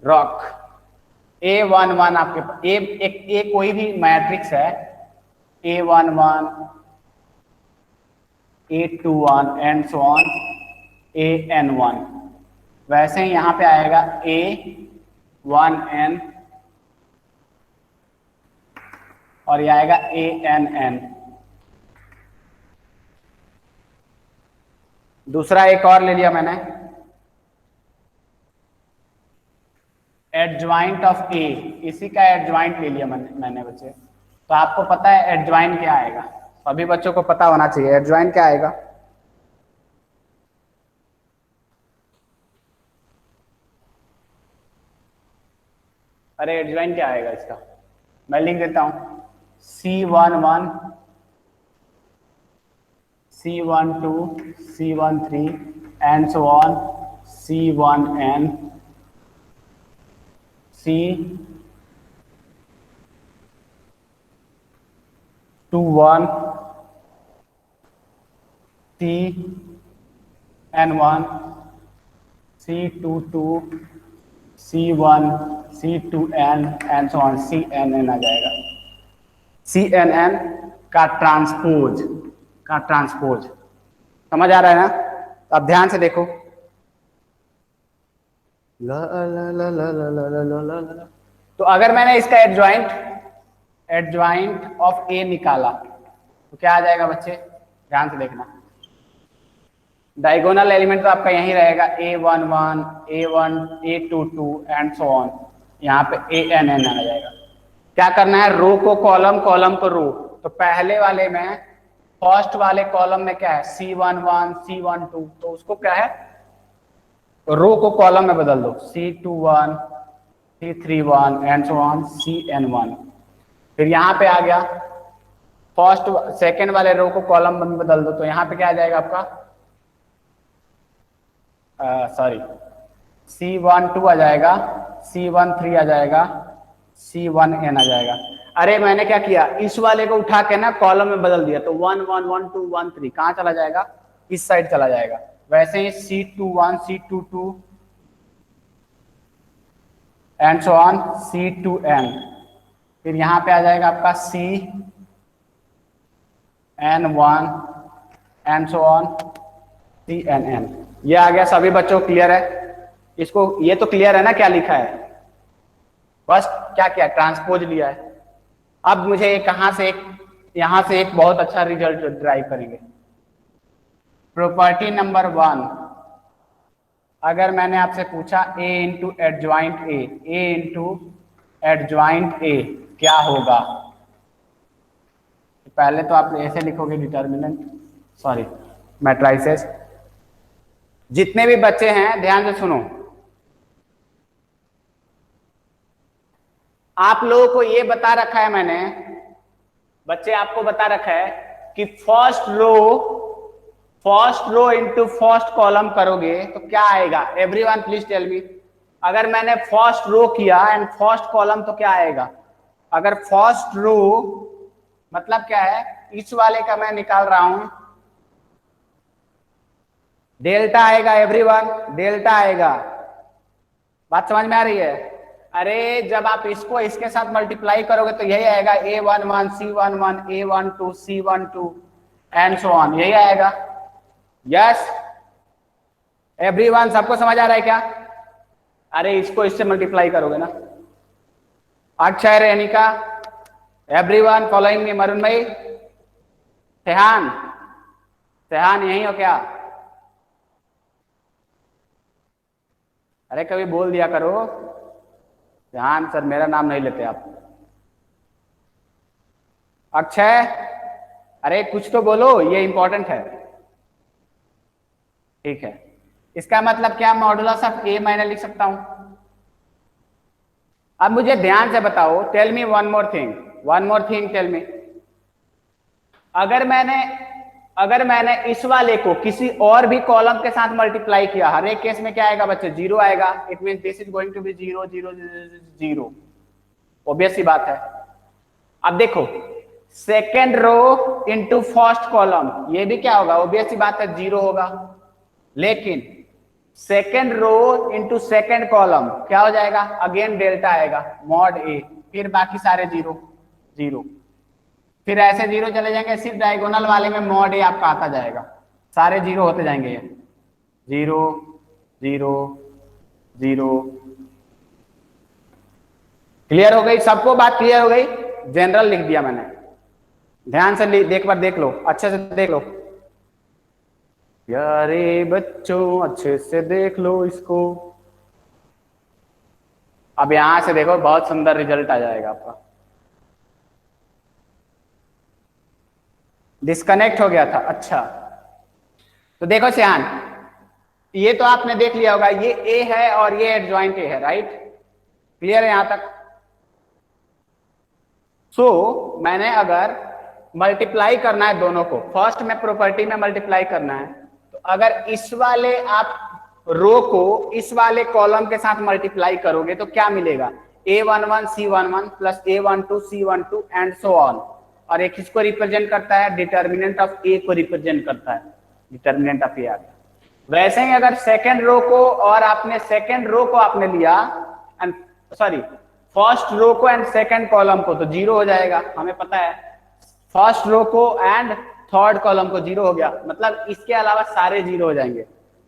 Rock. A11 आपके पास ए कोई भी मैट्रिक्स है, A11, A21 and so on AN1। वैसे ही यहां पे आएगा A1N और ये आएगा ANN। दूसरा एक और ले लिया मैंने, एडज्वाइंट ऑफ A, इसी का एडज्वाइंट ले लिया मैंने बच्चे। तो आपको पता है एडज्वाइंट क्या आएगा, सभी बच्चों को पता होना चाहिए एडज्वाइंट क्या आएगा। अरे एडज्वाइंट क्या आएगा इसका, मैं लिख देता हूं, C11, C12, C13 and so on C1N, C21, CN1, C22, C1, C2N and so on CNN आ जाएगा। CNN का ट्रांसपोज समझ आ रहा है ना? तो अब ध्यान से देखो, ला ला ला ला ला ला ला ला ला। तो अगर मैंने इसका एडज्वाइंट ऑफ A निकाला तो क्या आ जाएगा बच्चे, ध्यान से देखना। डायगोनल एलिमेंट तो आपका यही रहेगा, A11, A1, A22 and so on, यहाँ पे ANN आ जाएगा। क्या करना है, रो को कॉलम, कॉलम को रो। तो पहले वाले में, फर्स्ट वाले कॉलम में क्या है, C11, C12, तो उसको क्या है, रो को कॉलम में बदल दो, C21, C31 and so on CN1। फिर यहाँ पे आ गया, फर्स्ट सेकेंड वाले रो को कॉलम में बदल दो, तो यहाँ पे क्या आ जाएगा आपका, सॉरी C12 आ जाएगा, C13 आ जाएगा, C1N आ जाएगा। अरे मैंने क्या किया, इस वाले को उठा के ना कॉलम में बदल दिया, तो 1 1 1 2 1 3 कहाँ चला जाएगा, इस साइड चला जाएगा। वैसे ही C21, C22 and so on C2N। फिर यहाँ पे आ जाएगा आपका CN1 and so on CNN। ये आ गया, सभी बच्चों को क्लियर है? इसको ये तो क्लियर है ना क्या लिखा है, बस क्या किया, ट्रांसपोज लिया है। अब मुझे कहां से यहां से एक बहुत अच्छा रिजल्ट ड्राइव करेंगे। प्रॉपर्टी नंबर 1, अगर मैंने आपसे पूछा A into adjoint A into adjoint A क्या होगा, पहले तो आप ऐसे लिखोगे डिटर्मिनेंट, सॉरी मैट्रिसेस। जितने भी बच्चे हैं ध्यान से सुनो, आप लोगों को ये बता रखा है मैंने, बच्चे आपको बता रखा है कि first row into first column करोगे तो क्या आएगा। एवरीवन प्लीज टेल मी, अगर मैंने फर्स्ट रो किया एंड फर्स्ट कॉलम तो क्या आएगा। अगर फर्स्ट रो मतलब क्या है, इस वाले का मैं निकाल रहा हूं, डेल्टा आएगा, एवरीवन डेल्टा आएगा, बात समझ में आ रही है? अरे जब आप इसको इसके साथ मल्टीप्लाई करोगे तो यही आएगा, A11, C11, A12, C12 and so on, यही आएगा। यस एवरीवन, सबको समझ आ रहा है क्या? अरे इसको इससे मल्टीप्लाई करोगे ना। अक्षय, रेनिका, एवरीवन फॉलोइंग मी, मरुण भाई, सेहान यही हो क्या? अरे कभी बोल दिया करो, ध्यान सर, मेरा नाम नहीं लेते आप। अक्षय, अरे कुछ तो बोलो, ये इंपॉर्टेंट है। ठीक है, इसका मतलब क्या, मॉडुलस ऑफ A मैंने लिख सकता हूं। अब मुझे ध्यान से बताओ, tell me one more thing, tell me, अगर मैंने इस वाले को किसी और भी कॉलम के साथ मल्टीप्लाई किया, हर एक केस में क्या आएगा बच्चे, 0 आएगा। It mean this is going to be 0 0 0, obvious सी बात है। अब देखो, second row into first column, ये भी क्या होगा, ऑब्वियस सी बात है 0 होगा। लेकिन second row into second column क्या हो जाएगा, अगेन डेल्टा आएगा मॉड ए, फिर बाकी सारे जीरो जीरो, फिर ऐसे जीरो चले जाएंगे, सिर्फ डायगोनल वाले में मॉड ए आपका आता जाएगा, सारे जीरो होते जाएंगे, ये जीरो जीरो जीरो। क्लियर हो गई सबको, बात क्लियर हो गई? जनरल लिख दिया मैंने, ध्यान से एक बार देख लो, अच्छे से देख लो प्यारे बच्चों, अच्छे से देख लो इसको। अब यहां से देखो बहुत सुंदर रिजल्ट आ जाएगा आपका। डिस्कनेक्ट हो गया था, अच्छा तो देखो श्यान, ये तो आपने देख लिया होगा, ये ए है और ये एडजॉइंट ए है, राइट? क्लियर है यहां तक? मैंने अगर मल्टीप्लाई करना है दोनों को, फर्स्ट में प्रॉपर्टी में मल्टीप्लाई करना है, तो अगर इस वाले आप रो को इस वाले कॉलम के साथ मल्टीप्लाई करोगे तो क्या मिलेगा, A11 C11 plus A12 C12 and so on. और एक किसको रिप्रेजेंट करता है, डिटर्मिनेंट ऑफ ए को रिप्रेजेंट करता है, डिटर्मिनेंट ऑफ ए आ गया। वैसे ही अगर सेकेंड रो को और आपने सेकेंड रो को आपने लिया एंड सॉरी फर्स्ट रो को एंड सेकेंड कॉलम को, तो जीरो हो जाएगा, हमें पता है फर्स्ट रो को एंड थर्ड कॉलम को जीरो हो गया, मतलब इसके अलावा सारे जीरो हो जाएंगे।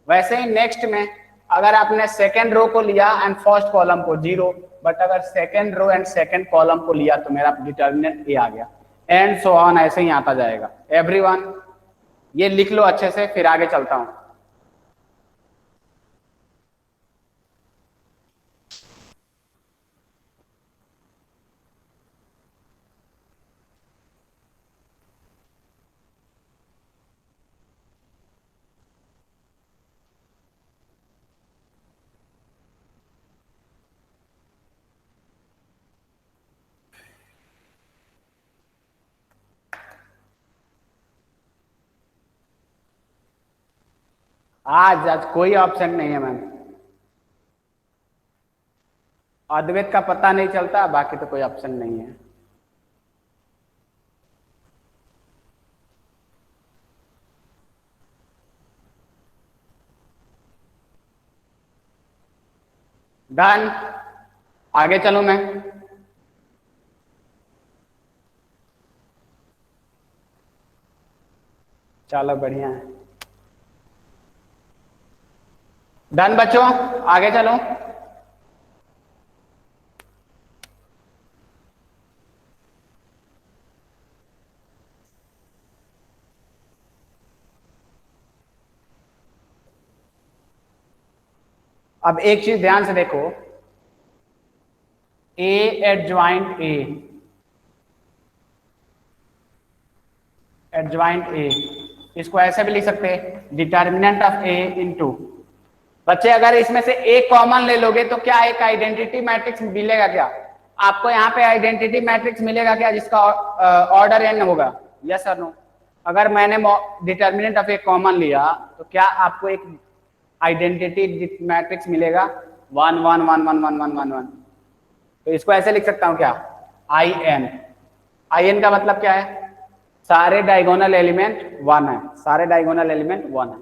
वैसे ही नेक्स्ट में अगर आपने सेकेंड रो को लिया एंड फर्स्ट कॉलम को जीरो, बट अगर second row and second column को लिया तो मेरा डिटर्मिनेंट ए आ गया, एंड सो ऑन ऐसे ही आता जाएगा। एवरीवन ये लिख लो अच्छे से, फिर आगे चलता हूं। आज कोई ऑप्शन नहीं है मैम, अद्वैत का पता नहीं चलता, बाकी तो कोई ऑप्शन नहीं है। डन, आगे चलूं मैं? चलो बढ़िया है, डन बच्चों, आगे चलो। अब एक चीज ध्यान से देखो, ए एडजॉइंट ए, एडजॉइंट ए, इसको ऐसे भी लिख सकते हैं डिटर्मिनेंट ऑफ ए इनटू, बच्चे अगर इसमें से एक कॉमन ले लोगे तो क्या एक आइडेंटिटी मैट्रिक्स मिलेगा क्या आपको? यहाँ पे आइडेंटिटी मैट्रिक्स मिलेगा क्या जिसका ऑर्डर एन होगा? यस और नो? अगर मैंने डिटर्मिनेंट ऑफ ए कॉमन लिया तो क्या आपको एक आइडेंटिटी मैट्रिक्स मिलेगा, 1 1 1 1 1 1 1 1। तो इसको ऐसे लिख सकता हूं क्या, आई एन। आई एन का मतलब क्या है, सारे डायगोनल एलिमेंट 1 है, सारे डायगोनल एलिमेंट 1 है।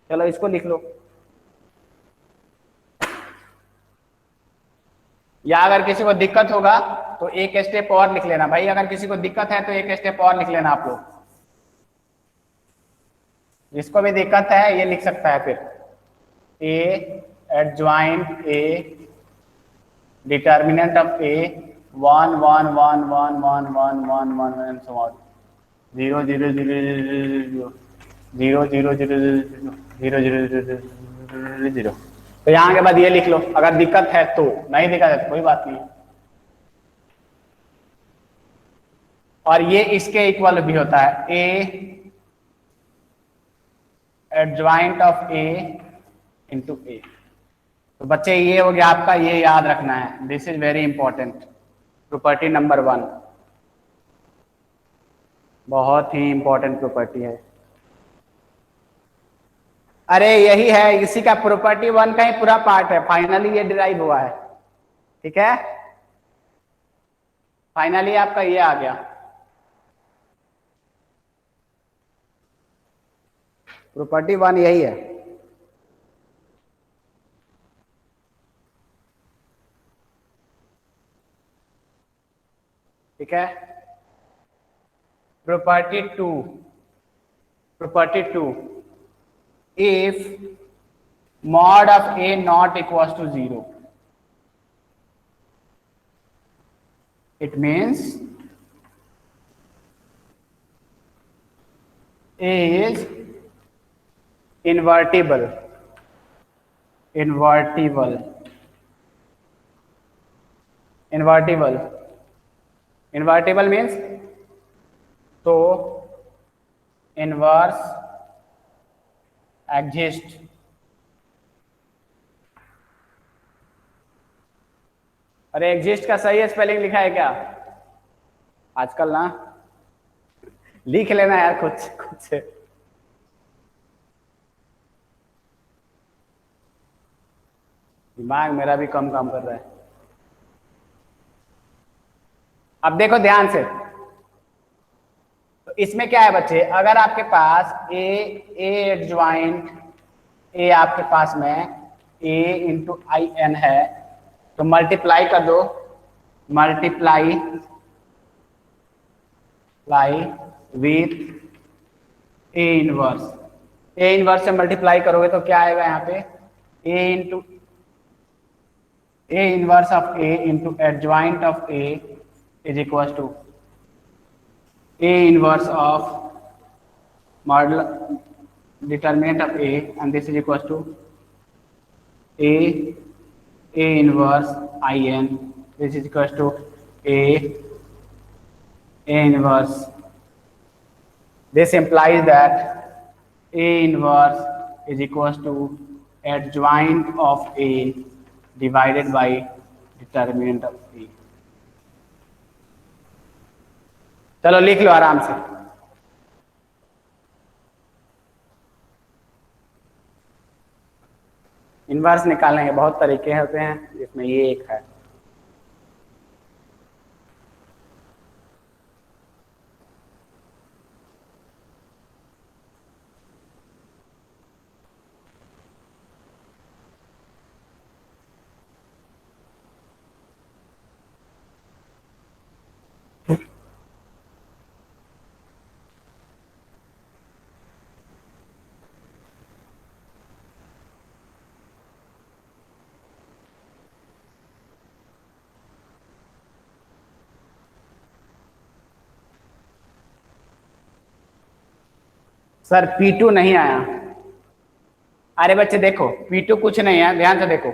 चलो इसको लिख लो, या अगर किसी को दिक्कत होगा तो एक स्टेप और लिख लेना भाई, अगर किसी को दिक्कत है तो एक स्टेप और लिख लेना आप लोग, जिसको भी दिक्कत है ये लिख सकता है फिर, ए adjoint A determinant of A 1 1 1 1 1 1 1 1 and so on, 0 0 0 0 0 0 0 0 0। तो यहां के बाद ये लिख लो, अगर दिक्कत है तो, नहीं दिक्कत है तो कोई बात नहीं। और ये इसके इक्वल भी होता है, a adjoint of A into a. तो बच्चे ये हो गया आपका, ये याद रखना है, this is very important, property number 1, बहुत ही इंपॉर्टेंट प्रॉपर्टी है। अरे यही है, इसी का प्रॉपर्टी 1 का ही पूरा पार्ट है, फाइनली ये डिराइव हुआ है, ठीक है? फाइनली आपका ये आ गया, प्रॉपर्टी 1 यही है। ठीक है। Property two, if mod of a not equals to 0, it means a is invertible means तो इनवर्स एग्जिस्ट, अरे एग्जिस्ट का सही स्पेलिंग लिखा है क्या आजकल ना, लिख लेना यार कुछ कुछ। दिमाग मेरा भी कम काम कर रहा है। अब देखो ध्यान से, तो इसमें क्या है बच्चे, अगर आपके पास ए एडजॉइंट ए आपके पास में ए इंटू आई एन है, तो मल्टीप्लाई कर दो, मल्टीप्लाई विथ ए इनवर्स से मल्टीप्लाई करोगे तो क्या आएगा यहाँ पे, a inverse of A into adjoint of A is equal to A inverse of determinant of A, and this is equals to A inverse In, this is equals to A inverse. This implies that A inverse is equals to adjoint of A divided by determinant of A. चलो लिख लो आराम से। Inverse निकालने के बहुत तरीके होते हैं, जिसमें ये एक है। सर P2 नहीं आया। अरे बच्चे देखो P2 कुछ नहीं है, ध्यान से देखो।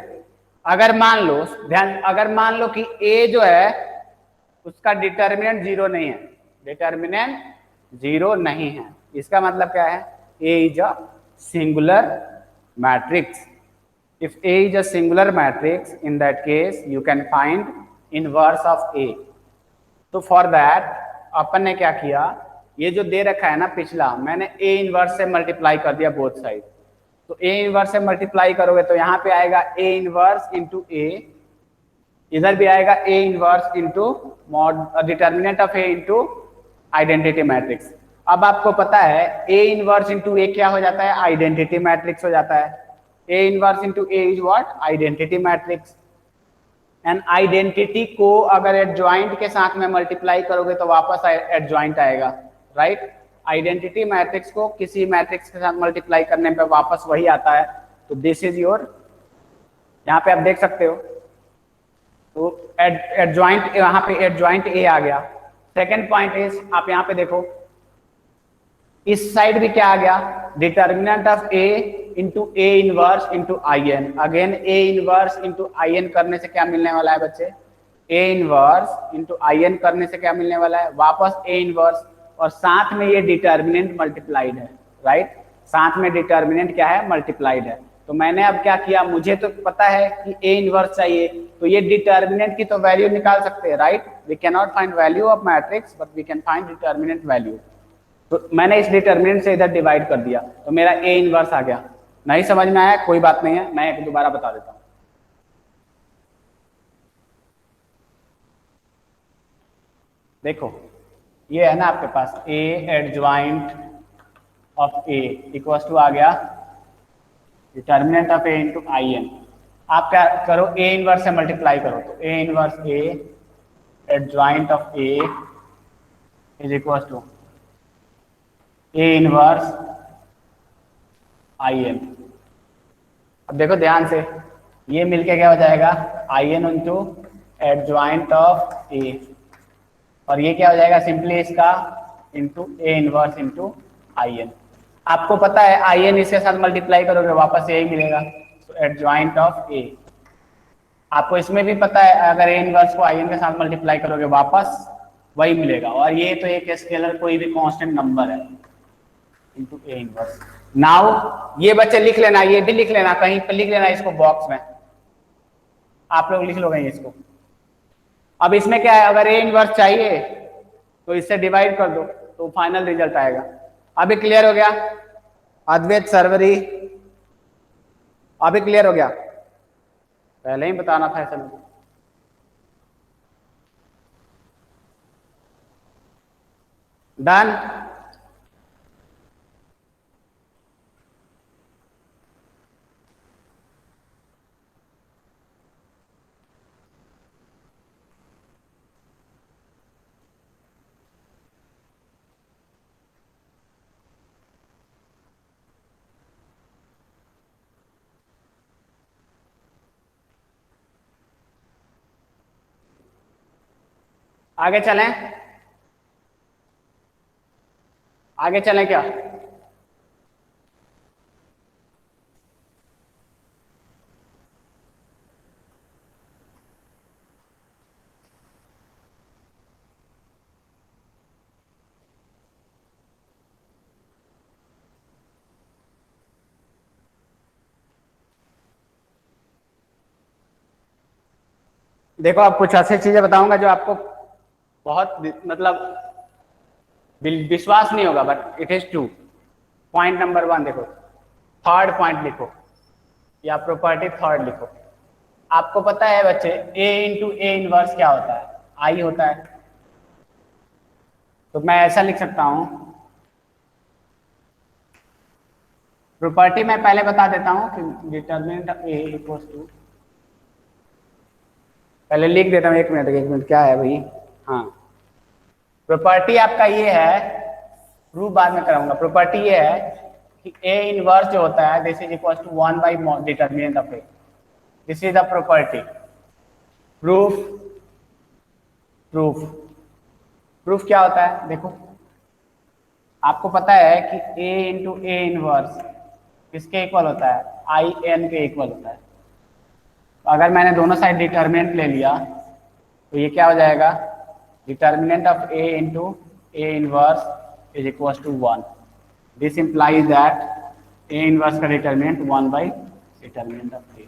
अगर मान लो कि A जो है उसका डिटर्मिनेंट जीरो नहीं है, डिटर्मिनेंट जीरो नहीं है, इसका मतलब क्या है, A is a singular matrix. If A is a singular matrix, in that case you can find inverse of A। तो फॉर दैट अपन ने क्या किया, ये जो दे रखा है ना पिछला, मैंने A इनवर्स से मल्टीप्लाई कर दिया बोथ साइड। तो A इनवर्स से मल्टीप्लाई करोगे तो यहाँ पे आएगा A इनवर्स इंटू A, इधर भी आएगा A inverse into determinant of A into identity matrix. अब आपको पता है A इनवर्स इंटू A क्या हो जाता है, आइडेंटिटी मैट्रिक्स हो जाता है। A inverse into A is what, identity matrix. And identity को अगर एडजॉइंट के साथ में मल्टीप्लाई करोगे तो वापस एडजॉइंट आएगा, राइट। आइडेंटिटी मैट्रिक्स को किसी मैट्रिक्स के साथ मल्टीप्लाई करने पे वापस वही आता है। तो दिस इज योर, यहाँ पे आप देख सकते हो, तो एडजॉइंट, यहाँ पे एडजॉइंट ए आ गया। सेकेंड पॉइंट इज, आप यहाँ पे देखो इस साइड भी क्या आ गया, determinant of A into A inverse into I N. Again A inverse into I N करने से क्या मिलने वाला है बच्चे, A inverse into I N करने से क्या मिलने वाला है, वापस ए इनवर्स, और साथ में ये डिटर्मिनेंट मल्टीप्लाइड है, राइट। साथ में डिटर्मिनेंट क्या है, मल्टीप्लाइड है। तो मैंने अब क्या किया, मुझे तो पता है कि ए इनवर्स चाहिए, तो ये डिटर्मिनेंट की तो वैल्यू निकाल सकते हैं, right. We can not find value of matrix but we can find determinant value. तो मैंने इस डिटर्मिनेंट से इधर डिवाइड कर दिया, तो मेरा ए इनवर्स आ गया। नहीं समझ में आया कोई बात नहीं है, मैं एक दोबारा बता देता हूं। देखो ये है ना आपके पास A adjoint of A equals to आ गया determinant of A into I n. आप क्या करो, A इनवर्स से मल्टीप्लाई करो, तो A inverse A adjoint of A is equal to A inverse I n. अब देखो ध्यान से, ये मिलके क्या हो जाएगा, I n into adjoint of a, और ये क्या हो जाएगा सिंपली इसका into A inverse into I n. आपको पता है आई एन इसके साथ मल्टीप्लाई करोगे वापस यही मिलेगा, तो एडजॉइंट ऑफ ए। आपको इसमें भी पता है अगर ए इनवर्स को आई एन के साथ मल्टीप्लाई करोगे वापस वही मिलेगा, और ये तो एक स्केलर कोई भी कांस्टेंट नंबर है इंटू ए इनवर्स। नाउ ये बच्चे लिख लेना, ये भी लिख लेना, कहीं पे लिख लेना इसको बॉक्स में, आप लोग लिख लोगे इसको। अब इसमें क्या है, अगर ए इनवर्स चाहिए तो इससे डिवाइड कर दो तो फाइनल रिजल्ट आएगा। अभी क्लियर हो गया अद्वैत सर्वरी? अभी क्लियर हो गया? पहले ही बताना था ऐसा। डन? आगे चलें? आगे चलें क्या? देखो अब कुछ ऐसी चीजें बताऊंगा जो आपको बहुत मतलब विश्वास नहीं होगा, but it is true. Point number 1 देखो, थर्ड पॉइंट लिखो या प्रॉपर्टी थर्ड लिखो। आपको पता है बच्चे ए इंटू ए इनवर्स क्या होता है? आई होता है। तो मैं ऐसा लिख सकता हूं, प्रॉपर्टी मैं पहले बता देता हूं कि determinant of A equals to, पहले लिख देता हूं, एक मिनट क्या है भाई। हाँ, प्रॉपर्टी आपका ये है, प्रूफ बाद में कराऊंगा। प्रॉपर्टी ये है कि ए इनवर्स जो होता है this is equal to 1 by determinant of A, this is the property. Proof, proof, proof क्या होता है देखो, आपको पता है कि ए इंटू ए इनवर्स किसके इक्वल होता है? आई एन के इक्वल होता है। तो अगर मैंने दोनों साइड डिटर्मिनेंट ले लिया तो ये क्या हो जाएगा, determinant of A into A inverse is equal to 1। This implies that A inverse का determinant 1 by determinant of A.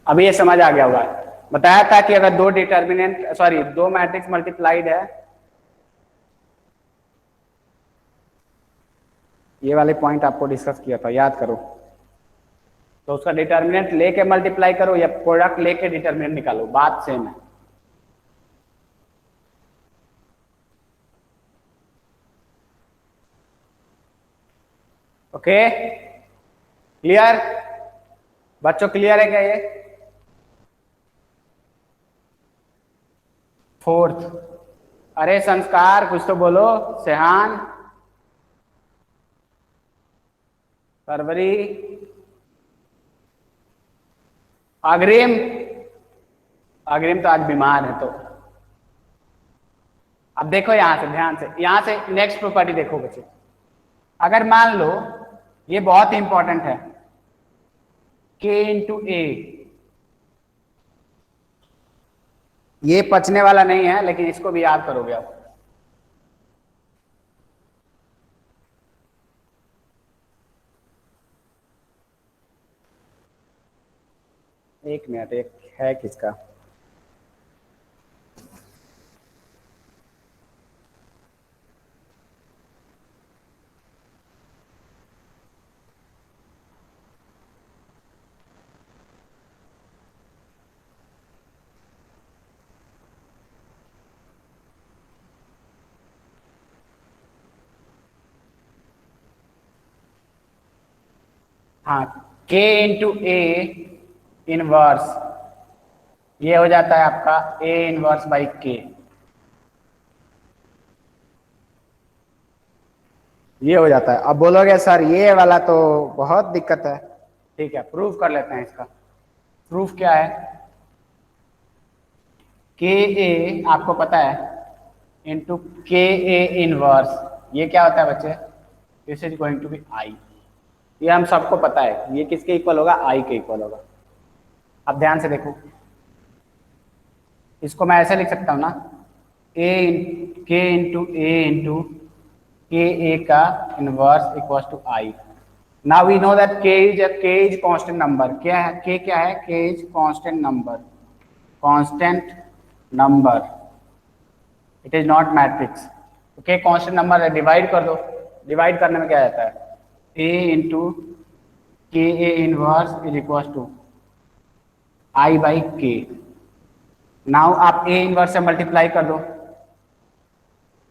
अभी ये समझ आ गया होगा। बताया था कि अगर दो डिटर्मिनेंट सॉरी दो मैट्रिक्स मल्टीप्लाइड है, ये वाले पॉइंट आपको डिस्कस किया था, याद करो। तो उसका डिटर्मिनेंट लेके मल्टीप्लाई करो या प्रोडक्ट लेके डिटर्मिनेंट निकालो, बात सेम है। ओके, क्लियर बच्चों? क्लियर है क्या ये? फोर्थ, अरे संस्कार कुछ तो बोलो। सेहान, फरवरी, अग्रिम, अग्रिम तो आज बीमार है। तो अब देखो यहां से ध्यान से, यहां से नेक्स्ट प्रॉपर्टी देखो बच्चे। अगर मान लो ये बहुत इंपॉर्टेंट है, के इंटू ए, ये पचने वाला नहीं है लेकिन इसको भी याद करोगे आप। एक मिनट, एक है किसका, हाँ, के इंटू ए इनवर्स ये हो जाता है आपका A इनवर्स बाई के। ये हो जाता है। अब बोलोगे सर ये वाला तो बहुत दिक्कत है। ठीक है, प्रूफ कर लेते हैं इसका। प्रूफ क्या है? के ए आपको पता है इंटू के ए इनवर्स, ये क्या होता है बच्चे? This is going to be I. ये हम सबको पता है, ये किसके इक्वल होगा? आई के इक्वल होगा। अब ध्यान से देखो, इसको मैं ऐसे लिख सकता हूं ना, ए के इंटू के ए का inverse equal to I. Now we know that K is constant number. क्या है के? क्या है? K is constant number. Constant number, it is not matrix. Okay, constant number है, डिवाइड कर दो। डिवाइड करने में क्या आता है? A into K A inverse is equal to I by के। नाउ आप ए इनवर्स से मल्टीप्लाई कर दो।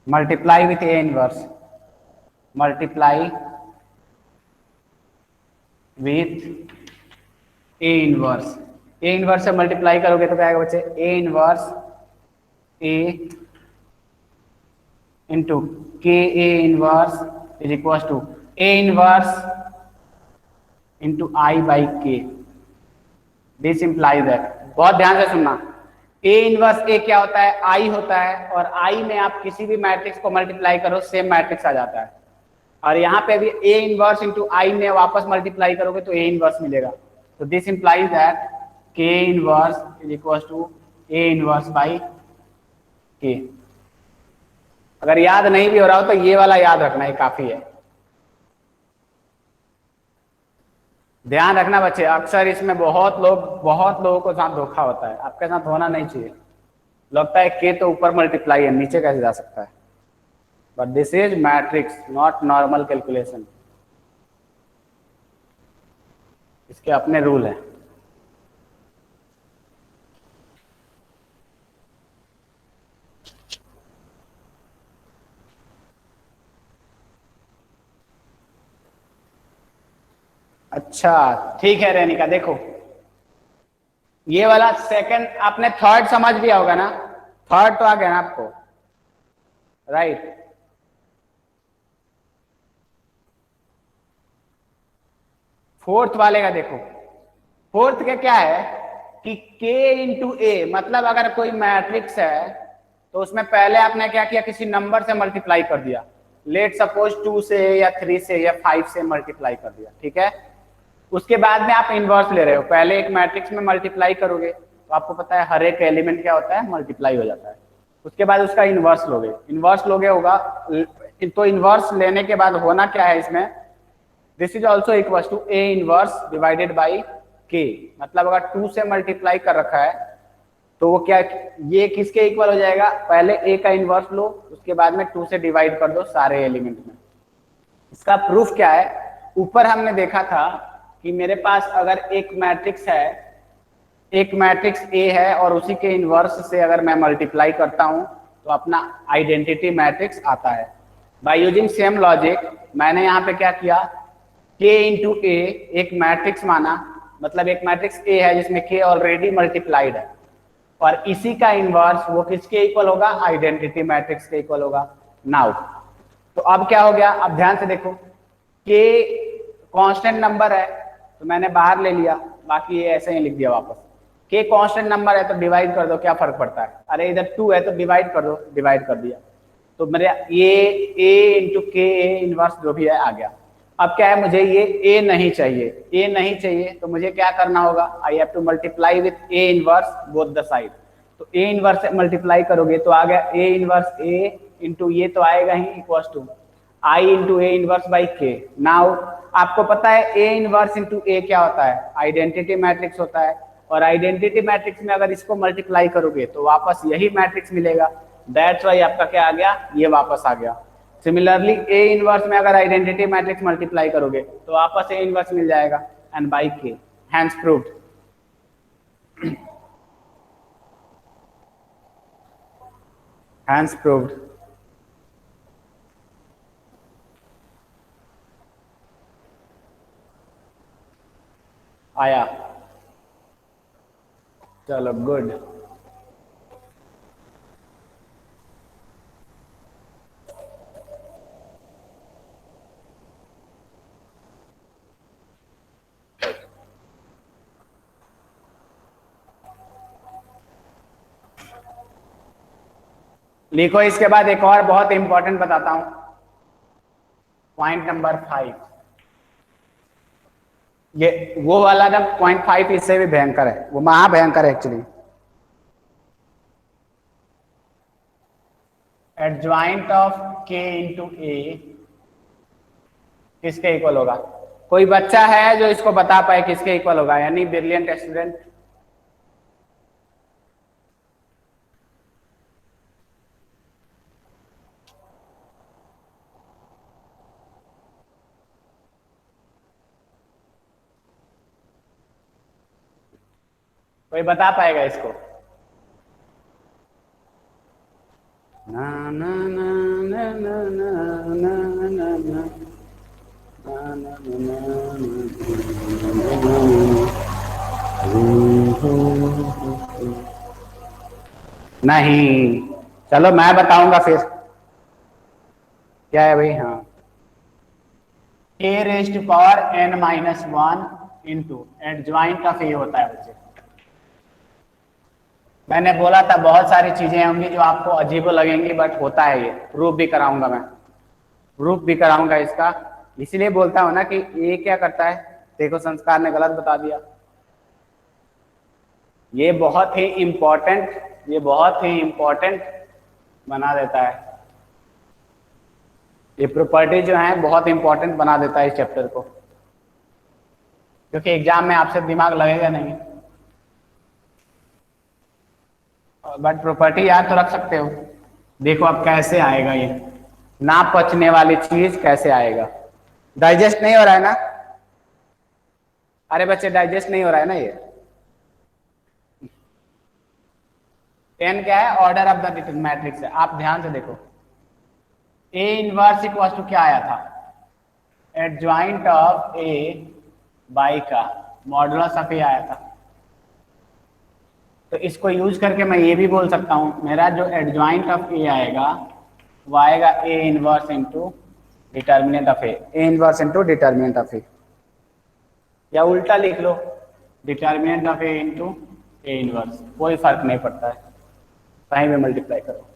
Multiply with A inverse, multiply with A inverse. A inverse से मल्टीप्लाई करोगे तो क्या आएगा बच्चे? A inverse A into K A inverse is equal to A inverse into I by K. This imply that, बहुत ध्यान से सुनना, ए इनवर्स ए क्या होता है? आई होता है, और आई में आप किसी भी मैट्रिक्स को मल्टीप्लाई करो सेम मैट्रिक्स आ जाता है। और यहाँ पे भी ए इनवर्स इंटू आई में वापस मल्टीप्लाई करोगे तो ए इनवर्स मिलेगा। तो this implies that K inverse is equal to A inverse by K. अगर याद नहीं भी हो रहा हो तो ये वाला याद रखना, ही काफी है। ध्यान रखना बच्चे, अक्सर इसमें बहुत लोगों को साथ धोखा होता है। आपके साथ होना नहीं चाहिए। लगता है के तो ऊपर मल्टीप्लाई है, नीचे कैसे जा सकता है? But this is matrix, not normal calculation. इसके अपने रूल है। अच्छा ठीक है रेनिका, देखो ये वाला सेकंड आपने थर्ड समझ लिया होगा ना? थर्ड तो आ गया ना आपको, राइट? फोर्थ वाले का देखो, फोर्थ का क्या है कि k इंटू ए, मतलब अगर कोई मैट्रिक्स है तो उसमें पहले आपने क्या किया? किसी नंबर से मल्टीप्लाई कर दिया। लेट सपोज 2 से या 3 से या 5 से मल्टीप्लाई कर दिया, ठीक है? उसके बाद में आप इनवर्स ले रहे हो। पहले एक मैट्रिक्स में मल्टीप्लाई करोगे तो आपको पता है हर एक एलिमेंट क्या होता है? मल्टीप्लाई हो जाता है। उसके बाद उसका इनवर्स लोगे। इनवर्स लोगे होगा, तो इनवर्स लेने के बाद होना क्या है इसमें? This is also equal to A inverse divided by K. मतलब अगर 2 से मल्टीप्लाई कर रखा है तो वो क्या, ये किसके इक्वल हो जाएगा? पहले ए का इनवर्स लो, उसके बाद में 2 से डिवाइड कर दो सारे एलिमेंट में। इसका प्रूफ क्या है? ऊपर हमने देखा था कि मेरे पास अगर एक मैट्रिक्स है, एक मैट्रिक्स ए है, और उसी के इनवर्स से अगर मैं मल्टीप्लाई करता हूं तो अपना आइडेंटिटी मैट्रिक्स आता है। बाय यूजिंग सेम लॉजिक मैंने यहाँ पे क्या किया? k इंटू ए एक मैट्रिक्स माना, मतलब एक मैट्रिक्स ए है जिसमें k ऑलरेडी मल्टीप्लाइड है, और इसी का इनवर्स वो किसके इक्वल होगा? आइडेंटिटी मैट्रिक्स के इक्वल होगा। नाउ तो अब क्या हो गया? अब ध्यान से देखो, k कांस्टेंट नंबर है तो मैंने बाहर ले लिया, बाकी ये ऐसे ही लिख दिया वापस। k कांस्टेंट नंबर है तो डिवाइड कर दो, क्या फर्क पड़ता है? अरे इधर 2 है तो डिवाइड कर दो, डिवाइड कर दिया। तो मेरे ये a into K A inverse जो भी है आ गया। अब क्या है? मुझे ये a नहीं चाहिए। a नहीं चाहिए तो मुझे क्या करना होगा? I have to multiply with a inverse both the side. तो a इनवर्स से मल्टीप्लाई करोगे तो आ गया a इनवर्स a इंटू ये तो आएगा ही equal to I into A inverse by के। नाउ आपको पता है a इनवर्स इंटू ए क्या होता है? आइडेंटिटी मैट्रिक्स होता है, और आइडेंटिटी मैट्रिक्स में अगर इसको मल्टीप्लाई करोगे तो वापस यही मैट्रिक्स मिलेगा। दैट्स वाई आपका क्या आ गया? ये वापस आ गया। सिमिलरली ए इनवर्स में अगर आइडेंटिटी मैट्रिक्स मल्टीप्लाई करोगे तो वापस ए इनवर्स मिल जाएगा and by K. Hence proved. Hence proved. आया। चलो गुड। लिखो इसके बाद एक और बहुत इंपॉर्टेंट बताता हूं, पॉइंट नंबर 5। ये वो वाला ना पॉइंट 5 इससे भी भयंकर है, वो महा भयंकर है एक्चुअली। एडज्वाइंट ऑफ के इंटू ए किसके इक्वल होगा? कोई बच्चा है जो इसको बता पाए किसके इक्वल होगा, यानी ब्रिलियंट स्टूडेंट। कोई बता पाएगा इसको? ना ना ना ना ना ना ना ना ना नहीं। चलो मैं बताऊंगा फिर क्या है भाई। हाँ, a raise to power n minus 1 into adjoint of a होता है बच्चे। मैंने बोला था बहुत सारी चीजें होंगी जो आपको अजीब लगेंगी, बट होता है ये। प्रूफ भी कराऊंगा मैं, प्रूफ भी कराऊंगा इसका। इसलिए बोलता हूं ना कि ये क्या करता है, देखो संस्कार ने गलत बता दिया। ये बहुत ही इंपॉर्टेंट, ये बहुत ही इंपॉर्टेंट बना देता है। ये प्रॉपर्टी जो है बहुत इंपॉर्टेंट बना देता है इस चैप्टर को, क्योंकि एग्जाम में आपसे दिमाग लगेगा नहीं, बट प्रॉपर्टी याद तो रख सकते हो। देखो अब कैसे आएगा ये, ना पचने वाली चीज कैसे आएगा। डाइजेस्ट नहीं हो रहा है ना? अरे बच्चे डाइजेस्ट नहीं हो रहा है ना ये। n क्या है? ऑर्डर ऑफ द मैट्रिक्स है। आप ध्यान से देखो, ए इनवर्स इक्वल टू क्या आया था? एडज्वाइंट ऑफ ए बाई का मॉडुलस ऑफ ए आया था। तो इसको यूज करके मैं ये भी बोल सकता हूं, मेरा जो एडज्वाइंट ऑफ ए आएगा वो आएगा a inverse into determinant of A, inverse into determinant of a, या उल्टा लिख लो determinant of A into A inverse, कोई फर्क नहीं पड़ता है, कहीं भी मल्टीप्लाई करो।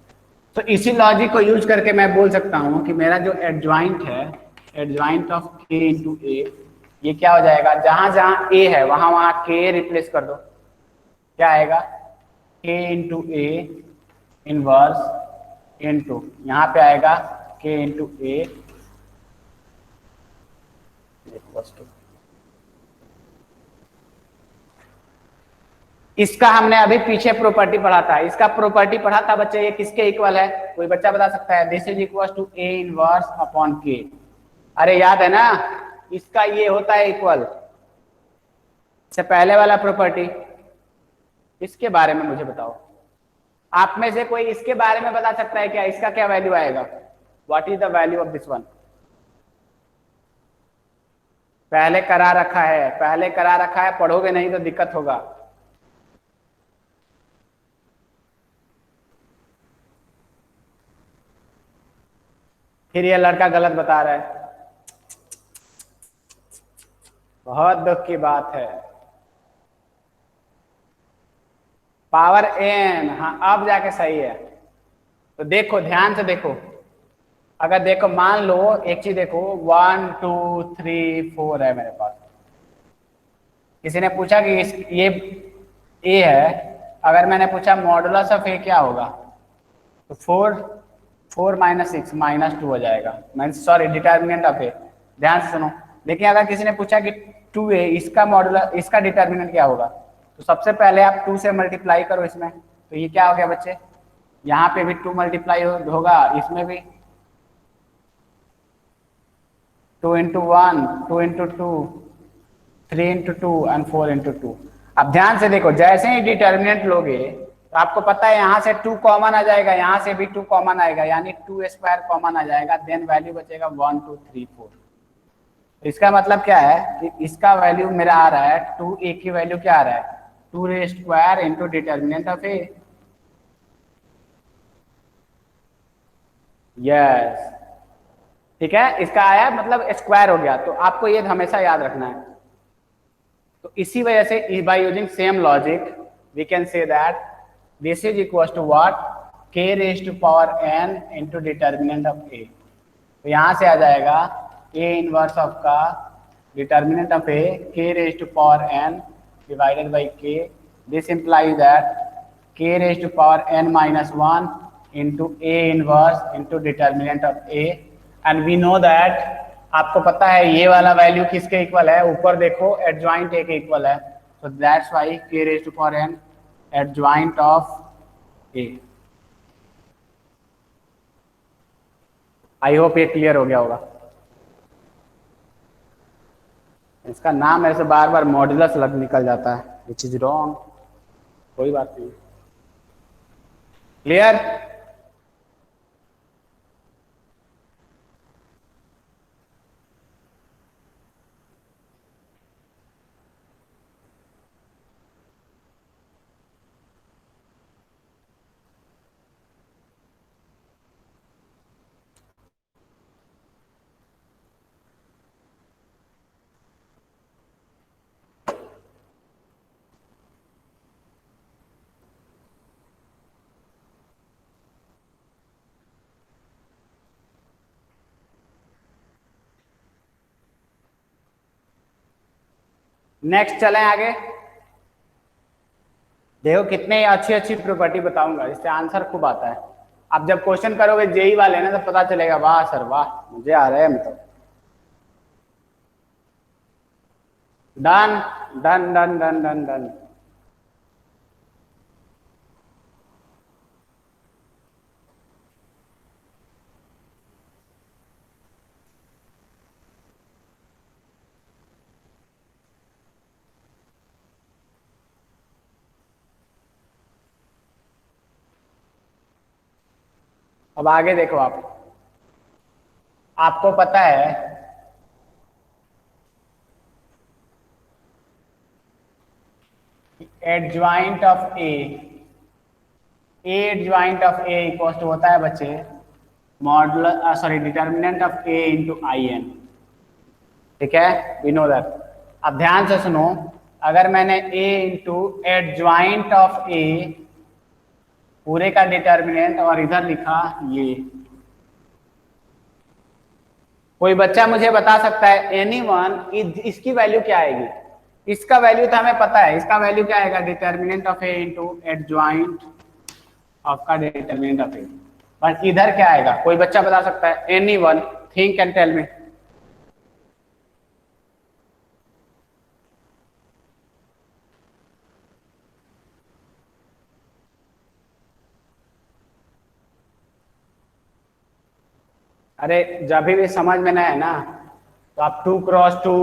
तो इसी लॉजिक को यूज करके मैं बोल सकता हूं कि मेरा जो एडज्वाइंट है, एडज्वाइंट ऑफ के इंटू ए, ये क्या हो जाएगा? जहां जहां ए है वहां वहां के रिप्लेस कर दो, क्या आएगा? के इंटू ए इनवर्स इंटू यहाँ पे आएगा के इंटू ए इक्वल्स टू। इसका हमने अभी पीछे प्रॉपर्टी पढ़ा था, इसका प्रॉपर्टी पढ़ा था बच्चे, ये किसके इक्वल है? कोई बच्चा बता सकता है? This is equal to A inverse upon K. अरे याद है ना, इसका ये होता है इक्वल से पहले वाला प्रॉपर्टी। इसके बारे में मुझे बताओ, आप में से कोई इसके बारे में बता सकता है क्या? इसका क्या वैल्यू आएगा? What is the value of this one? पहले करा रखा है, पहले करा रखा है, पढ़ोगे नहीं तो दिक्कत होगा। फिर ये लड़का गलत बता रहा है, बहुत दुख की बात है। पावर एन, हाँ अब जाके सही है। तो देखो ध्यान से देखो, अगर देखो मान लो एक चीज देखो, 1 2 3 4 है मेरे पास। किसी ने पूछा कि ये ए है, अगर मैंने पूछा मॉडुलस ऑफ ए क्या होगा, तो 4 माइनस 6 माइनस 2 हो जाएगा, सॉरी डिटर्मिनेंट ऑफ ए। ध्यान से सुनो, लेकिन अगर किसी ने पूछा कि 2a इसका मॉडुलस, इसका डिटर्मिनेंट क्या होगा, तो सबसे पहले आप 2 से मल्टीप्लाई करो इसमें, तो ये क्या हो गया बच्चे? यहाँ पे भी 2 मल्टीप्लाई होगा, इसमें भी 2 into 1 2 into 2 3 into 2 and 4 into 2। अब ध्यान से देखो, जैसे ही डिटर्मिनेंट लोगे तो आपको पता है यहाँ से 2 कॉमन आ जाएगा, यहाँ से भी 2 कॉमन आएगा, यानी 2 स्क्वायर कॉमन आ जाएगा, देन वैल्यू बचेगा 1 2 3 4। इसका मतलब क्या है कि इसका वैल्यू मेरा आ रहा है 2a की वैल्यू क्या आ रहा है? Two raise square into determinant of A. Yes, ठीक है, इसका आया मतलब स्क्वायर हो गया, तो आपको ये हमेशा याद रखना है। तो इसी वजह से by using same logic we can say that this is equal to what, k raise to power n into determinant of a। तो यहाँ से आ जाएगा a इनवर्स ऑफ का determinant of a k raise to power n divided by k। This implies that k raise to power n minus 1 into a inverse into determinant of a। And we know that, आपको पता है ये वाला value किसके equal है, ऊपर देखो adjoint A के इक्वल है। तो that's why k raise to power n adjoint of a। I hope ये क्लियर हो गया होगा। इसका नाम ऐसे बार बार मॉड्यूलस लग निकल जाता है, विच इज रॉन्ग, कोई बात नहीं। क्लियर? नेक्स्ट चलें आगे। देखो कितने अच्छी अच्छी प्रॉपर्टी बताऊंगा, इससे आंसर खूब आता है। आप जब क्वेश्चन करोगे जेई वाले ना, तो पता चलेगा वाह सर वाह, मुझे आ रहा है मतलब। Done done done done done done. अब आगे देखो, आपको पता है adjoint of A adjoint of A equal to होता है बच्चे modular sorry determinant of A into I N. ठीक है, वी नो दैट। अब ध्यान से सुनो, अगर मैंने a इंटू एडजॉइंट ऑफ ए पूरे का डिटर्मिनेंट और इधर लिखा ये, कोई बच्चा मुझे बता सकता है एनीवन इसकी वैल्यू क्या आएगी? इसका वैल्यू तो हमें पता है, इसका वैल्यू क्या आएगा? Determinant of A into adjoint of का डिटर्मिनेंट ऑफ ए। बट इधर क्या आएगा? कोई बच्चा बता सकता है? Anyone think and tell me. अरे जब भी समझ में ना है ना, तो आप 2x2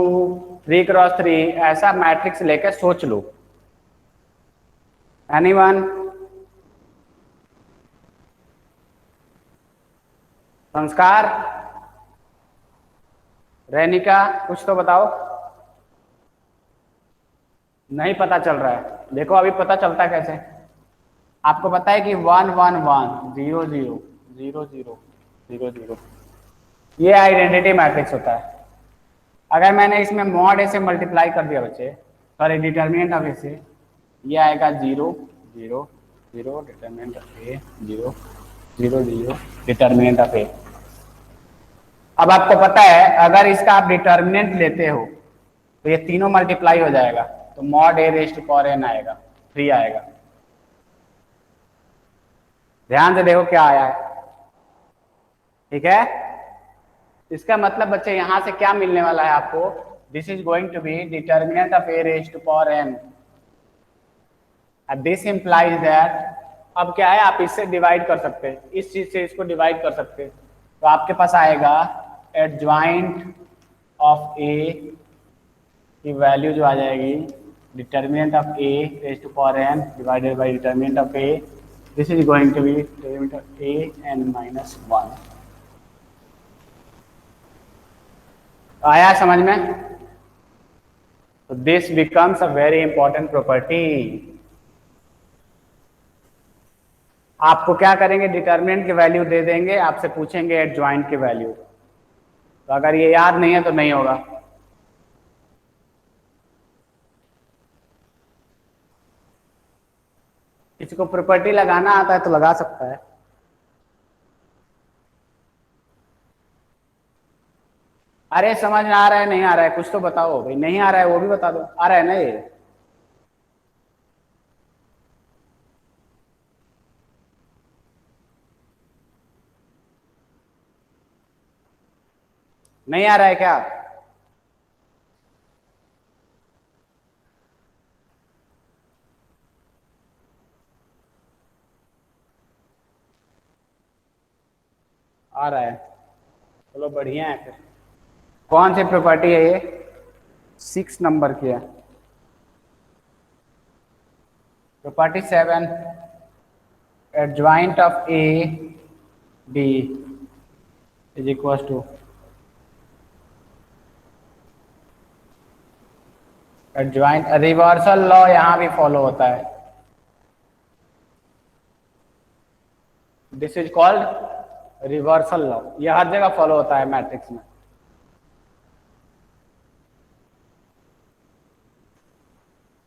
3x3 ऐसा मैट्रिक्स लेकर सोच लो। एनीवन? संस्कार, रैनिका, कुछ तो बताओ। नहीं पता चल रहा है। देखो अभी पता चलता कैसे। आपको पता है कि 1 1 1 0 0 0 0 0 0 ये आइडेंटिटी मैट्रिक्स होता है। अगर मैंने इसमें मॉड ए से मल्टीप्लाई कर दिया बच्चे, सॉरी डिटर्मिनेंट ऑफ ए से, ये आएगा 0 0 0 determinant of a 0 0 0 determinant of a. अब आपको पता है अगर इसका आप डिटर्मिनेंट लेते हो तो ये तीनों मल्टीप्लाई हो जाएगा, तो mod A raise to power n आएगा, 3 आएगा। ध्यान से देखो क्या आया है। ठीक है, इसका मतलब बच्चे यहां से क्या मिलने वाला है आपको? This is going to be determinant of A raise to power n। This implies that, अब क्या है, आप इससे डिवाइड कर सकते हैं, इस चीज से इसको डिवाइड कर सकते हैं, तो आपके पास आएगा एडजॉइंट ऑफ ए की वैल्यू जो आ जाएगी determinant of A raise to power n divided by determinant of A. This is going to be determinant of a n minus 1। आया समझ में? तो this becomes a very important property. आपको क्या करेंगे, डिटर्मिनेंट की वैल्यू दे देंगे, आपसे पूछेंगे एडजॉइंट की वैल्यू। तो अगर ये याद नहीं है तो नहीं होगा। किसी को प्रॉपर्टी लगाना आता है तो लगा सकता है। अरे समझ में आ रहा है नहीं आ रहा है कुछ तो बताओ भाई, नहीं आ रहा है वो भी बता दो, आ रहा है ना ये? नहीं आ रहा है क्या? आ रहा है, चलो बढ़िया है फिर। कौन सी प्रॉपर्टी है ये? 6 नंबर की है। Property 7, adjoint of A B is equal to, adjoint reversal law यहां भी फॉलो होता है। This is called reversal law, यह हर जगह फॉलो होता है मैट्रिक्स में।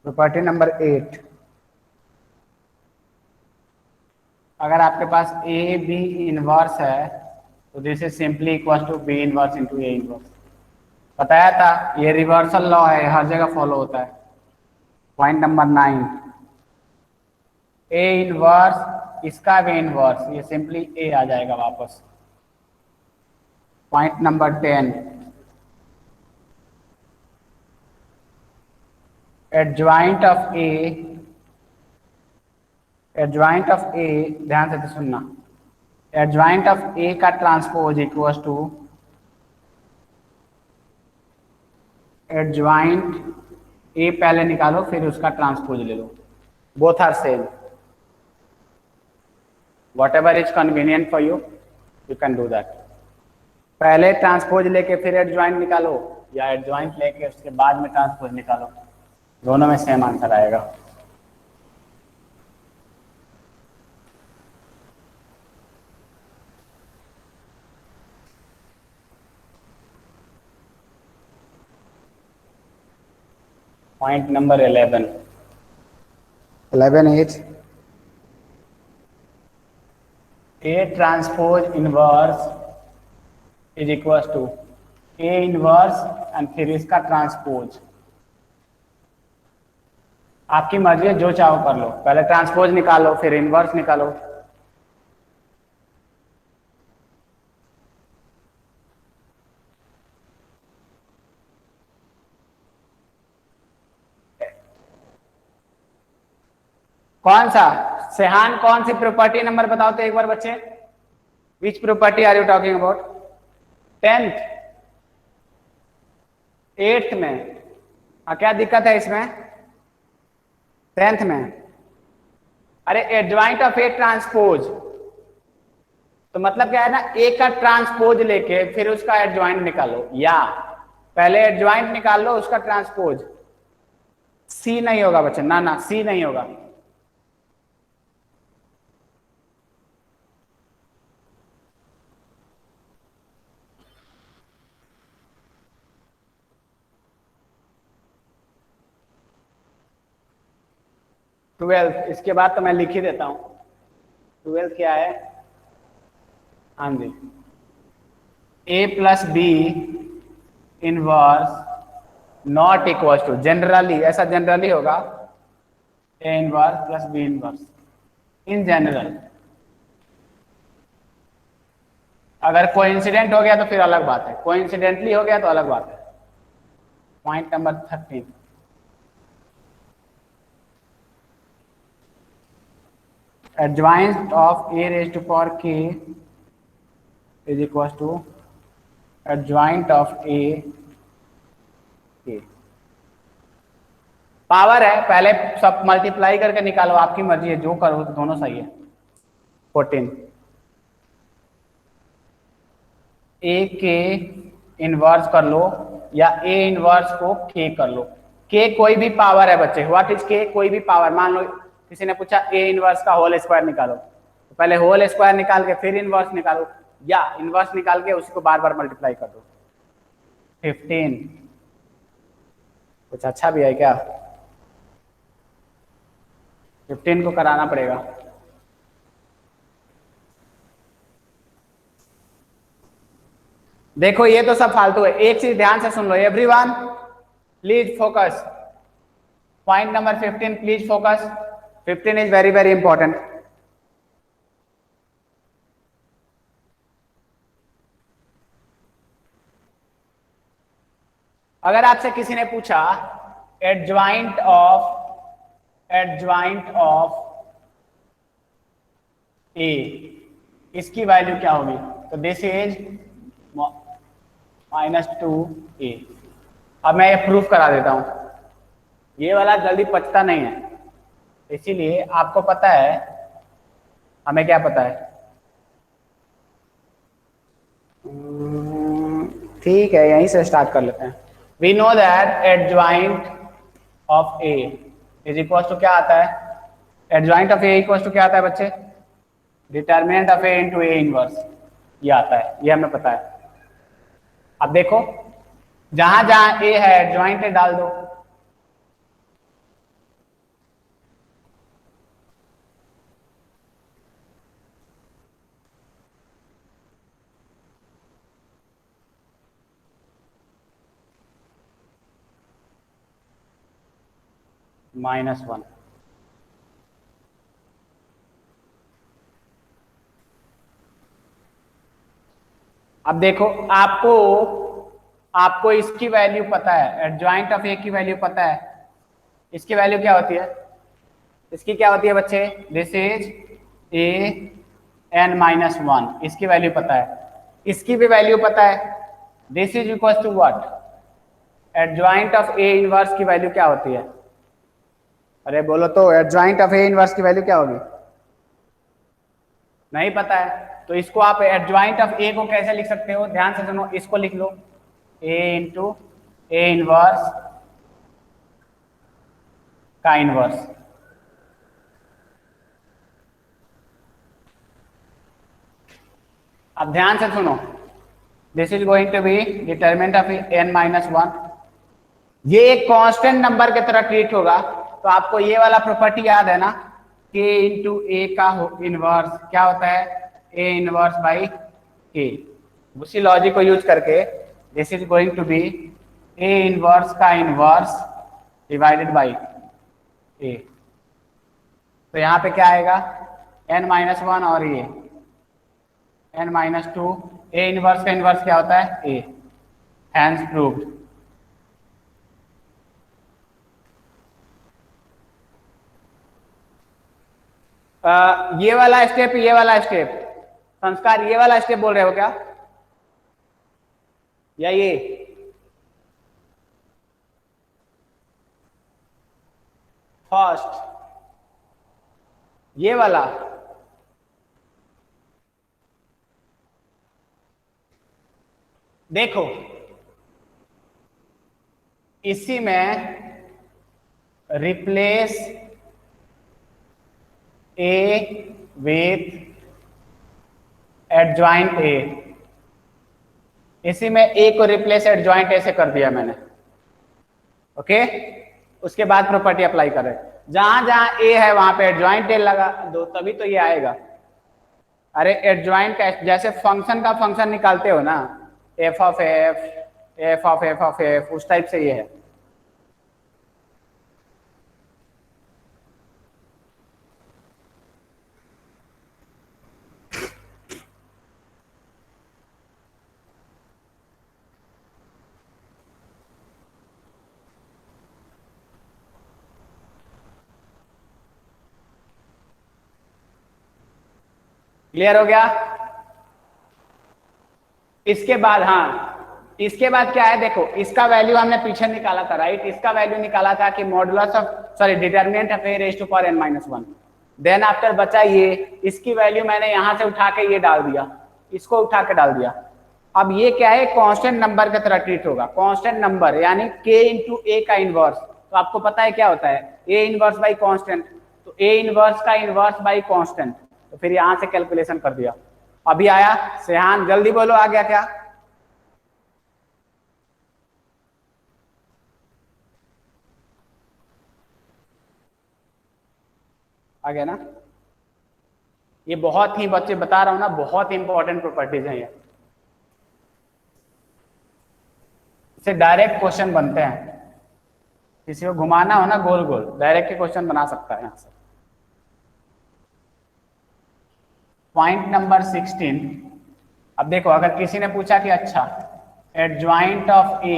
प्रॉपर्टी नंबर 8, अगर आपके पास ए बी इनवर्स है तो this is simply equal to B inverse into A inverse. बताया था ये रिवर्सल लॉ है, हर जगह फॉलो होता है। पॉइंट नंबर 9, ए इनवर्स इसका भी इनवर्स, ये सिंपली ए आ जाएगा वापस। Point number 10, adjoint of A, adjoint of a, ध्यान से सुनना, एडजॉइंट ऑफ ए का transpose equal to adjoint a पहले निकालो फिर उसका ट्रांसपोज ले लो, both are same. whatever is convenient for you you can do that। पहले ट्रांसपोज लेके फिर एडजॉइंट निकालो, या एडजॉइंट लेके उसके बाद में ट्रांसपोज निकालो, दोनों में सेम आंसर आएगा। Point number 11, 11 A transpose inverse is equal to A inverse and फिर इसका ट्रांसपोज। आपकी मर्जी है, जो चाहो कर लो, पहले ट्रांसपोज निकालो फिर इनवर्स निकालो। कौन सा सेहान, कौन सी प्रॉपर्टी नंबर बताओ तो एक बार बच्चे, which property are you talking about? 10th, 8th में? क्या दिक्कत है इसमें? 10th में? अरे एडजॉइंट ऑफ ए ट्रांसपोज, तो मतलब क्या है ना, ए का ट्रांसपोज लेके फिर उसका एडजॉइंट निकालो, या पहले एडजॉइंट निकाल लो उसका ट्रांसपोज। सी नहीं होगा बच्चे, ना ना सी नहीं होगा। ट्वेल्थ, इसके बाद तो मैं लिख ही देता हूं। 12th क्या है? हाँ जी, a plus b inverse not equal to, generally ऐसा जनरली होगा, a inverse plus b inverse in general. अगर कोइंसिडेंट हो गया तो फिर अलग बात है, कोइंसिडेंटली हो गया तो अलग बात है। Point number 13, adjoint of a raised to power k is equals to adjoint of a k। Power है, पहले सब मल्टीप्लाई करके निकालो, आपकी मर्जी है, जो करो दोनों सही है। 14, ए के इनवर्स कर लो या ए इनवर्स को के कर लो, के कोई भी पावर है बच्चे, व्हाट इज के, कोई भी पावर। मान लो किसी ने पूछा ए इनवर्स का होल स्क्वायर निकालो, तो पहले होल स्क्वायर निकाल के फिर इनवर्स निकालो, या इनवर्स निकाल के उसी को बार बार मल्टीप्लाई कर दो। 15 कुछ अच्छा भी है क्या? 15 को कराना पड़ेगा। देखो ये तो सब फालतू है, एक चीज ध्यान से सुन लो everyone, please focus. Point number 15 please focus, 15 is very very important. अगर आपसे किसी ने पूछा एडज्वाइंट ऑफ ए, इसकी वैल्यू क्या होगी, तो दिस इज -2a। अब मैं ये प्रूफ करा देता हूं, ये वाला जल्दी पचता नहीं है, इसीलिए आपको पता है, हमें क्या पता है, ठीक है यहीं से स्टार्ट कर लेते हैं। We know that adjoint of A is equal to क्या आता है, adjoint of A equal to क्या आता है बच्चे, determinant of A into A inverse, ये आता है, ये हमें पता है। अब देखो जहां जहां ए है एडज्वाइंट ए डाल दो, -1। अब देखो आपको इसकी वैल्यू पता है, एडज्वाइंट ऑफ ए की वैल्यू पता है, इसकी वैल्यू क्या होती है, इसकी क्या होती है बच्चे, दिस इज an-1, इसकी वैल्यू पता है, इसकी भी वैल्यू पता है, this is equal to what, adjoint of A inverse की वैल्यू क्या होती है, अरे बोलो तो एडज्वाइंट ऑफ ए इनवर्स की वैल्यू क्या होगी, नहीं पता है, तो इसको आप एडज्वाइंट ऑफ ए को कैसे लिख सकते हो, ध्यान से सुनो, इसको लिख लो ए इंटू ए इनवर्स का इनवर्स। अब ध्यान से सुनो, this is going to be determinant of n-1, ये एक कांस्टेंट नंबर की तरह ट्रीट होगा, तो आपको ये वाला प्रॉपर्टी याद है ना, k इंटू ए का इनवर्स क्या होता है, ए इनवर्स बाई के, उसी लॉजिक को यूज करके this is going to be A inverse का इनवर्स डिवाइडेड बाई ए, तो यहाँ पे क्या आएगा n-1 और ये n-2, ए इनवर्स का इनवर्स क्या होता है ए, हैंस प्रूव्ड। ये वाला स्टेप, ये वाला स्टेप संस्कार, ये वाला स्टेप बोल रहे हो क्या, या ये, फर्स्ट ये वाला, देखो इसी में रिप्लेस ए विथ एडज्वाइंट ए, इसी में ए को रिप्लेस एडज्वाइंट ए से कर दिया मैंने, ओके। उसके बाद प्रॉपर्टी अप्लाई करें, जहां जहां ए है वहां पे एडज्वाइंट ए लगा दो, तभी तो ये आएगा। अरे एडज्वाइंट का जैसे फंक्शन का फंक्शन निकालते हो ना, एफ ऑफ एफ, उस टाइप से ये है। क्लियर हो गया? इसके बाद, हाँ इसके बाद क्या है, देखो इसका वैल्यू हमने पीछे निकाला था, राइट, इसका वैल्यू निकाला था कि modulus of determinant of A raise to power n-1, then after बचा ये, इसकी वैल्यू मैंने यहां से उठा के ये डाल दिया, इसको उठा के डाल दिया। अब ये क्या है, कांस्टेंट नंबर की तरह ट्रीट होगा, कांस्टेंट नंबर यानी k इंटू ए का इनवर्स, तो आपको पता है क्या होता है, ए इनवर्स बाई कांस्टेंट, तो ए इनवर्स का इनवर्स बाई कांस्टेंट, तो फिर यहां से कैलकुलेशन कर दिया। अभी आया सेहान, जल्दी बोलो आ गया क्या? आ गया ना? ये बहुत ही, बच्चे बता रहा हूं ना, बहुत इंपॉर्टेंट प्रॉपर्टीज हैं ये, इससे डायरेक्ट क्वेश्चन बनते हैं। किसी को घुमाना हो ना गोल गोल, डायरेक्ट क्वेश्चन बना सकता है यहां से। पॉइंट नंबर 16, अब देखो अगर किसी ने पूछा कि अच्छा adjoint of A,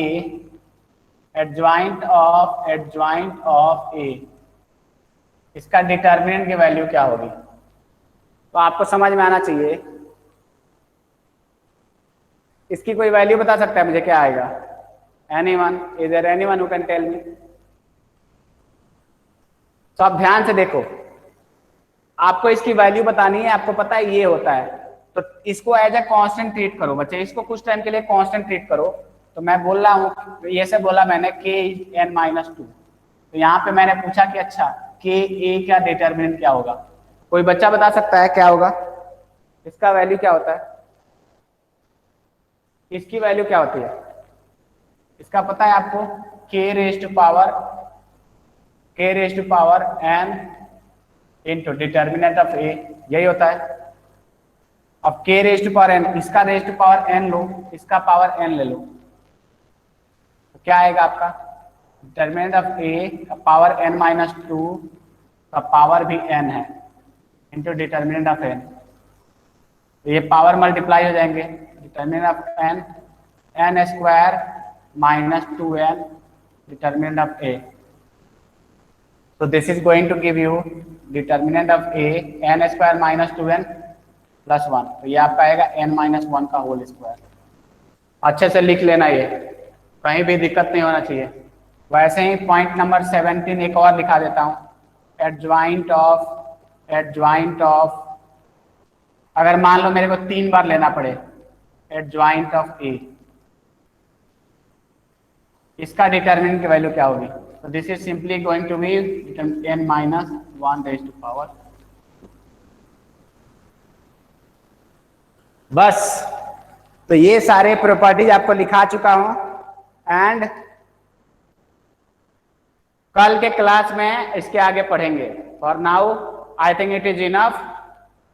adjoint of a, इसका डिटर्मिनेंट की वैल्यू क्या होगी, तो आपको समझ में आना चाहिए। इसकी कोई वैल्यू बता सकता है मुझे क्या आएगा? Anyone, is there anyone who can tell me? तो आप ध्यान से देखो, आपको इसकी वैल्यू बतानी है, आपको पता है ये होता है, तो इसको एज ए कांस्टेंट ट्रीट करो बच्चे, इसको कुछ टाइम के लिए कांस्टेंट ट्रीट करो। तो मैं बोल रहा हूँ, ये से बोला मैंने k इज n-2, तो यहाँ पे मैंने पूछा कि अच्छा k a का डिटर्मिनेंट क्या होगा, कोई बच्चा बता सकता है क्या होगा? इसका वैल्यू क्या होता है? इसकी वैल्यू क्या होती है? इसका पता है आपको? k raise to power n into determinant of a, यही होता है। अब k raise to power n, इसका रेज टू पावर n लो, इसका पावर n ले लो, तो क्या आएगा आपका? डिटर्मिनेंट ऑफ a का पावर n-2 का पावर भी n है, इंटू डिटर्मिनेंट ऑफ n, तो ये पावर मल्टीप्लाई हो जाएंगे। Determinant of n, n square minus 2n, determinant of a, so this is going to give you determinant of a n square minus 2n plus 1, तो ये आपका आएगा n-1 का whole square. अच्छे से लिख लेना, ये कहीं भी दिक्कत नहीं होना चाहिए। वैसे ही पॉइंट नंबर 17 एक और लिखा देता हूँ, एडजॉइंट ऑफ, अगर मान लो मेरे को 3 बार लेना पड़े, एडजॉइंट ऑफ ए, इसका डिटर्मिनेंट की वैल्यू क्या होगी? तो this is simply going to be n-1 raise to power, बस। तो ये सारे प्रॉपर्टीज आपको लिखा चुका हूं, एंड कल के क्लास में इसके आगे पढ़ेंगे। For now I think it is enough.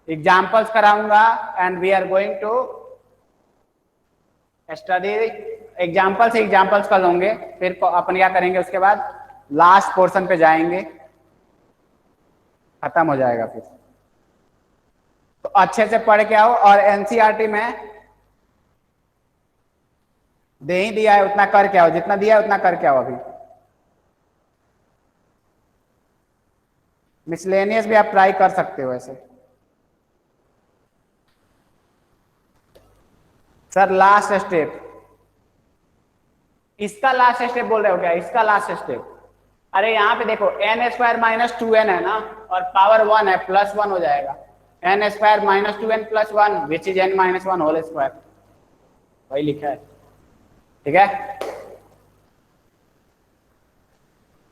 Examples कराऊंगा and we are going to study example से एग्जाम्पल्स कर लोगे, फिर अपन क्या करेंगे उसके बाद लास्ट पोर्शन पे जाएंगे, खत्म हो जाएगा फिर। तो अच्छे से पढ़ के आओ, और एनसीईआरटी में दे ही दिया है उतना करके आओ, जितना दिया है उतना करके आओ। अभी मिसलेनियस भी आप ट्राई कर सकते हो ऐसे। सर लास्ट स्टेप, इसका लास्ट स्टेप बोल रहे हो क्या? इसका लास्ट स्टेप, अरे यहाँ पे देखो n स्क्वायर माइनस 2n है ना, और पावर 1 है, प्लस 1 हो जाएगा, n square minus 2n plus 1 which is n-1 whole square, वही लिखा है, ठीक है।